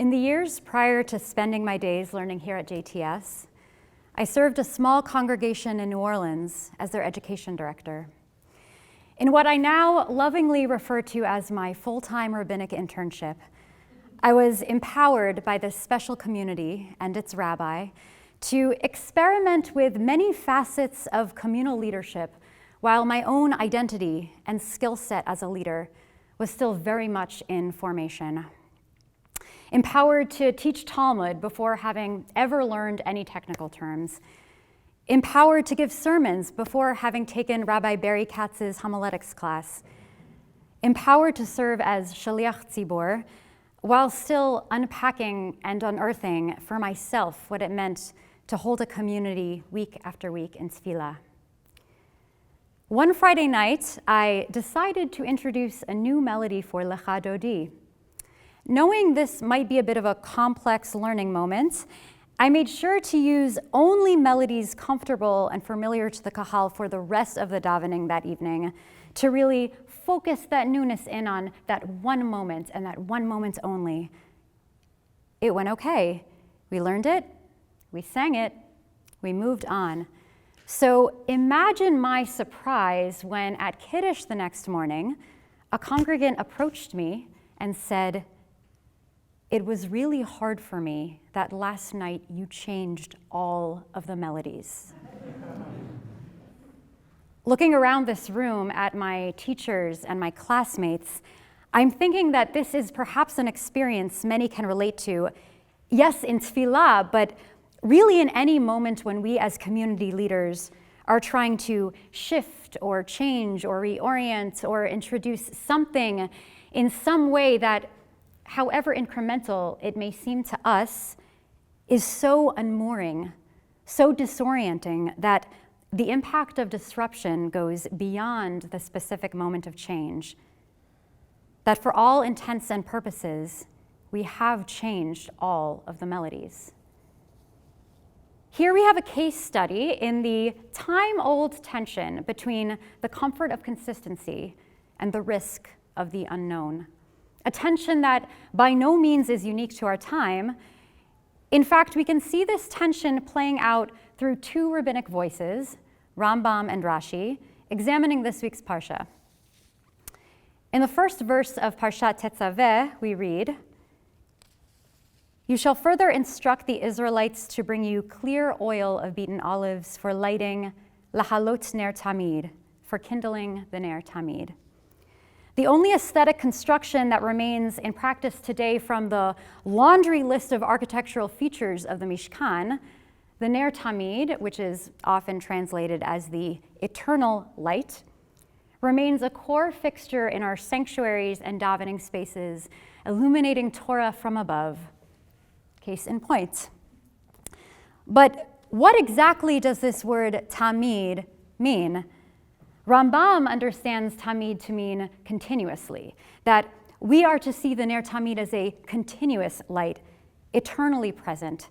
In the years prior to spending my days learning here at JTS, I served a small congregation in New Orleans as their education director. In what I now lovingly refer to as my full-time rabbinic internship, I was empowered by this special community and its rabbi to experiment with many facets of communal leadership while my own identity and skill set as a leader was still very much in formation. Empowered to teach Talmud before having ever learned any technical terms. Empowered to give sermons before having taken Rabbi Barry Katz's homiletics class. Empowered to serve as shaliach tzibor while still unpacking and unearthing for myself what it meant to hold a community week after week in tefillah. One Friday night, I decided to introduce a new melody for Lecha Dodi. Knowing this might be a bit of a complex learning moment, I made sure to use only melodies comfortable and familiar to the kahal for the rest of the davening that evening to really focus that newness in on that one moment and that one moment only. It went okay. We learned it, we sang it, we moved on. So imagine my surprise when at Kiddush the next morning, a congregant approached me and said, "It was really hard for me that last night you changed all of the melodies." Looking around this room at my teachers and my classmates, I'm thinking that this is perhaps an experience many can relate to, yes, in tefillah, but really in any moment when we as community leaders are trying to shift or change or reorient or introduce something in some way that, however incremental it may seem to us, is so unmooring, so disorienting that the impact of disruption goes beyond the specific moment of change. That for all intents and purposes, we have changed all of the melodies. Here we have a case study in the time-old tension between the comfort of consistency and the risk of the unknown. A tension that by no means is unique to our time. In fact, we can see this tension playing out through two rabbinic voices, Rambam and Rashi, examining this week's Parsha. In the first verse of Parshat Tetzaveh, we read, "You shall further instruct the Israelites to bring you clear oil of beaten olives for lighting lahalot ner tamid, for kindling the ner tamid." The only aesthetic construction that remains in practice today from the laundry list of architectural features of the Mishkan, the ner tamid, which is often translated as the eternal light, remains a core fixture in our sanctuaries and davening spaces, illuminating Torah from above. Case in point. But what exactly does this word tamid mean? Rambam understands tamid to mean continuously, that we are to see the ner tamid as a continuous light, eternally present,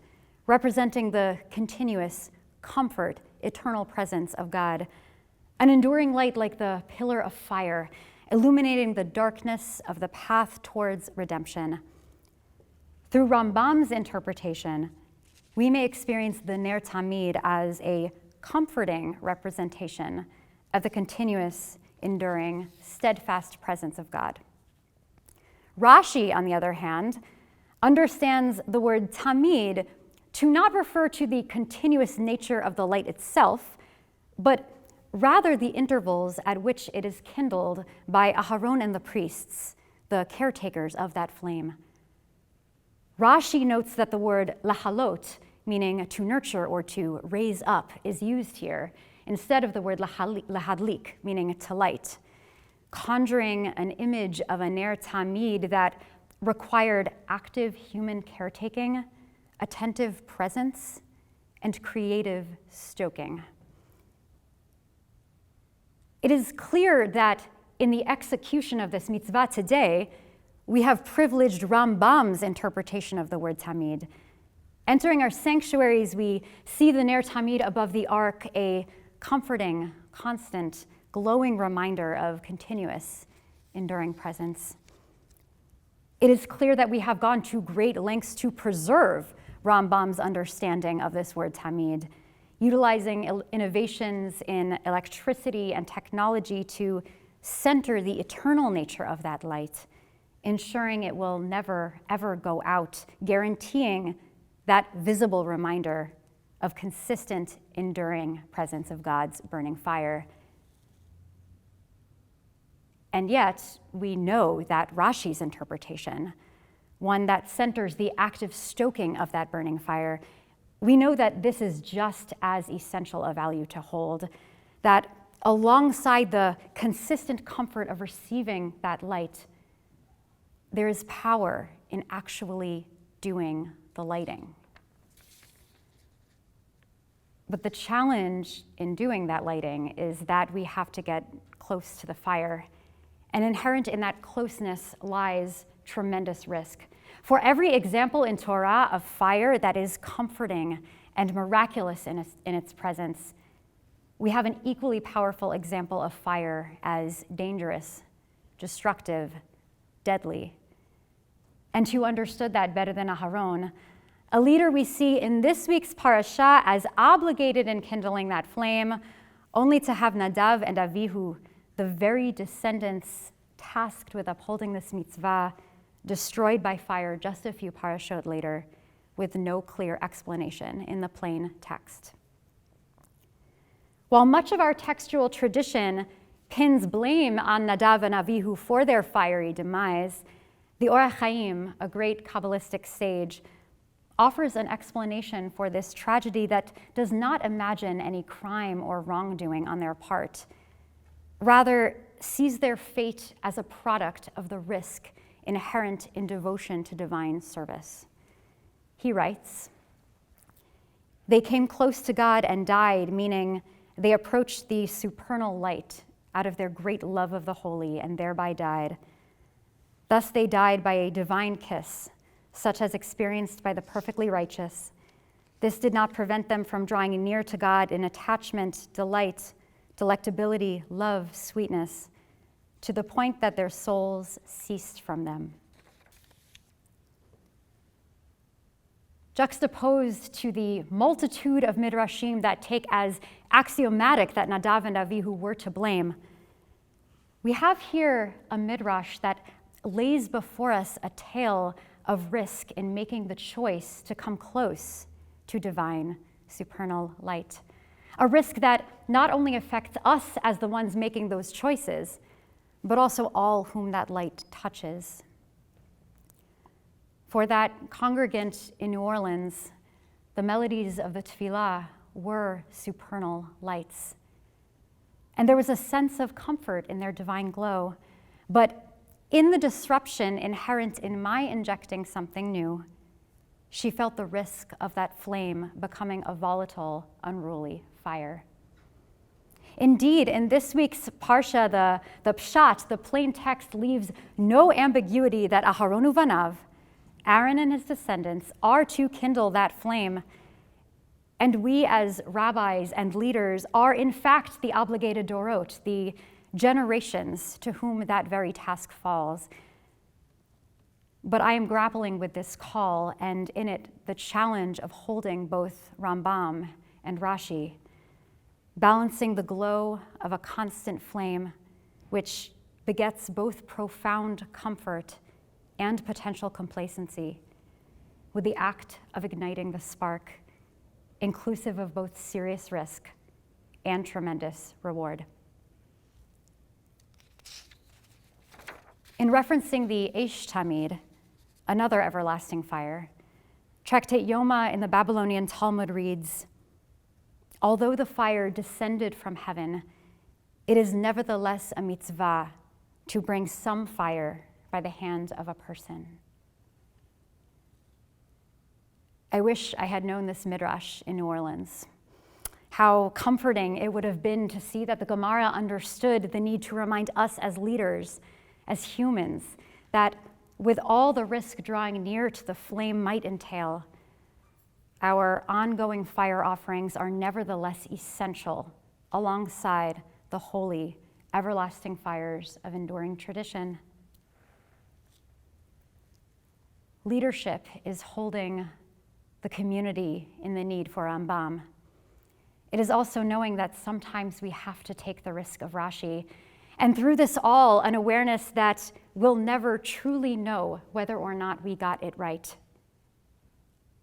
representing the continuous comfort, eternal presence of God. An enduring light like the pillar of fire, illuminating the darkness of the path towards redemption. Through Rambam's interpretation, we may experience the ner tamid as a comforting representation of the continuous, enduring, steadfast presence of God. Rashi, on the other hand, understands the word tamid to not refer to the continuous nature of the light itself, but rather the intervals at which it is kindled by Aharon and the priests, the caretakers of that flame. Rashi notes that the word lahalot, meaning to nurture or to raise up, is used here instead of the word lahadlik, meaning to light, conjuring an image of a ner tamid that required active human caretaking, attentive presence, and creative stoking. It is clear that in the execution of this mitzvah today, we have privileged Rambam's interpretation of the word tamid. Entering our sanctuaries, we see the ner tamid above the ark, a comforting, constant, glowing reminder of continuous, enduring presence. It is clear that we have gone to great lengths to preserve Rambam's understanding of this word tamid, utilizing innovations in electricity and technology to center the eternal nature of that light, ensuring it will never, ever go out, guaranteeing that visible reminder of consistent, enduring presence of God's burning fire. And yet, we know that Rashi's interpretation, one that centers the active stoking of that burning fire, we know that this is just as essential a value to hold, that alongside the consistent comfort of receiving that light, there is power in actually doing the lighting. But the challenge in doing that lighting is that we have to get close to the fire. And inherent in that closeness lies tremendous risk. For every example in Torah of fire that is comforting and miraculous in its presence, we have an equally powerful example of fire as dangerous, destructive, deadly. And who understood that better than Aharon, a leader we see in this week's parasha as obligated in kindling that flame, only to have Nadav and Avihu, the very descendants tasked with upholding this mitzvah, destroyed by fire just a few parashot later, with no clear explanation in the plain text. While much of our textual tradition pins blame on Nadav and Avihu for their fiery demise, the Or HaChaim, a great Kabbalistic sage, offers an explanation for this tragedy that does not imagine any crime or wrongdoing on their part. Rather, sees their fate as a product of the risk inherent in devotion to divine service. He writes, "They came close to God and died, meaning they approached the supernal light out of their great love of the holy and thereby died. Thus they died by a divine kiss, such as experienced by the perfectly righteous. This did not prevent them from drawing near to God in attachment, delight, delectability, love, sweetness, to the point that their souls ceased from them." Juxtaposed to the multitude of midrashim that take as axiomatic that Nadav and Avihu were to blame, we have here a midrash that lays before us a tale of risk in making the choice to come close to divine supernal light. A risk that not only affects us as the ones making those choices, but also all whom that light touches. For that congregant in New Orleans, the melodies of the tefillah were supernal lights. And there was a sense of comfort in their divine glow. But in the disruption inherent in my injecting something new, she felt the risk of that flame becoming a volatile, unruly fire. Indeed, in this week's parsha, the pshat, the plain text, leaves no ambiguity that Aharon uvanav, Aaron and his descendants, are to kindle that flame. And we as rabbis and leaders are in fact the obligated dorot, the generations to whom that very task falls. But I am grappling with this call, and in it, the challenge of holding both Rambam and Rashi, balancing the glow of a constant flame, which begets both profound comfort and potential complacency, with the act of igniting the spark, inclusive of both serious risk and tremendous reward. In referencing the Eish Tamid, another everlasting fire, Tractate Yoma in the Babylonian Talmud reads, "Although the fire descended from heaven, it is nevertheless a mitzvah to bring some fire by the hand of a person." I wish I had known this midrash in New Orleans. How comforting it would have been to see that the Gemara understood the need to remind us as leaders, as humans, that with all the risk drawing near to the flame might entail, our ongoing fire offerings are nevertheless essential alongside the holy, everlasting fires of enduring tradition. leadership is holding the community in the need for Rambam. It is also knowing that sometimes we have to take the risk of Rashi. And through this all, an awareness that we'll never truly know whether or not we got it right.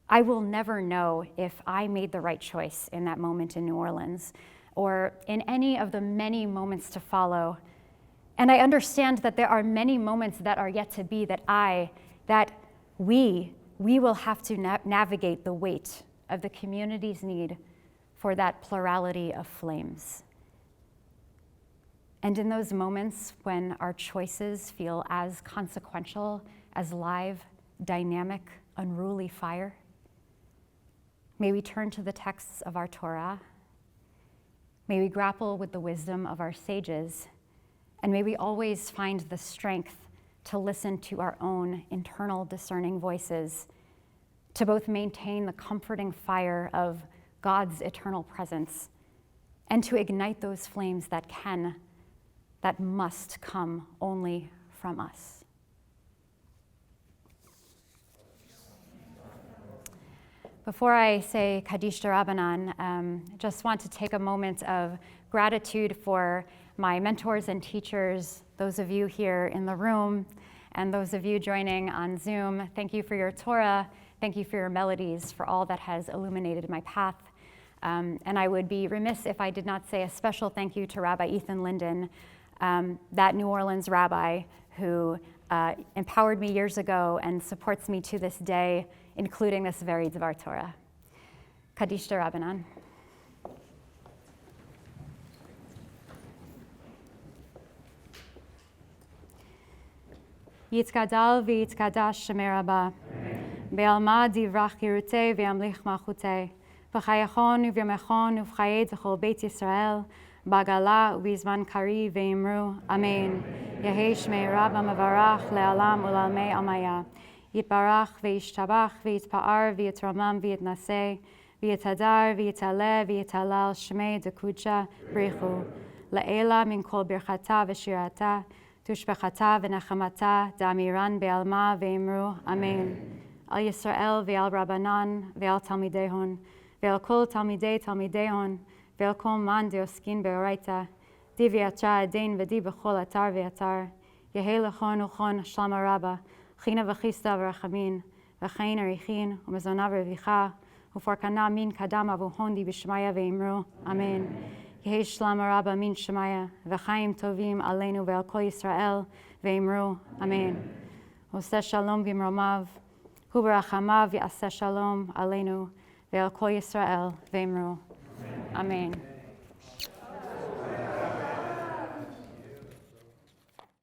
I will never know if I made the right choice in that moment in New Orleans or in any of the many moments to follow. And I understand that there are many moments that are yet to be that we will have to navigate the weight of the community's need for that plurality of flames. And in those moments when our choices feel as consequential as live, dynamic, unruly fire, may we turn to the texts of our Torah, may we grapple with the wisdom of our sages, and may we always find the strength to listen to our own internal discerning voices, to both maintain the comforting fire of God's eternal presence, and to ignite those flames that must come only from us. Before I say Kaddish D'Rabbanan, just want to take a moment of gratitude for my mentors and teachers, those of you here in the room, and those of you joining on Zoom. Thank you for your Torah. Thank you for your melodies, for all that has illuminated my path. And I would be remiss if I did not say a special thank you to Rabbi Ethan Linden, that New Orleans rabbi who empowered me years ago and supports me to this day, including this very Dvar Torah. Kaddish D'Rabbanan. Yitzkadal v'yitzkadash Shemei Rabbah, be'alma divrach yirutei ve'amlich malchutei, v'chayachon u'v'yamechon u'v'chayed z'chol Beit Yisrael, b'gala u'b'zman kari ve'imru, Amen. Yehei Shemei Rabbah mevarach le'alam u'lalmei amaya, yitbarach ve'yishtabach ve'yitpa'ar ve'yitramam ve'yitnaseh, ve'yitadar ve'yitaleh ve'yitalal Shemei dekudsha brichu, le'ela min kol birchata v'shirata, Tushbechata v'nechamata da'amiran be'alma ve'imru, Amen. Al Yisrael ve'al Rabbanan ve'al Talmidehon ve'al kol Talmidehon ve'al kol man de'oskin be'oraita di v'yatra adain v'di b'chol atar v'yatar Yehei lechon uchon shlama rabba china v'chista v'rachamin v'chain arichin u'mezona v'revicha u'forkana min kadam avuhon di b'shmaya ve'imru, Amen. Yehei shlama rabba min shemaya, v'chaim tovim aleinu ve'al kol Yisrael, ve'imru, Amen. Oseh shalom v'imromav, hu b'rachamav v'aseh shalom aleinu ve'al kol Yisrael, ve'imru, Amen.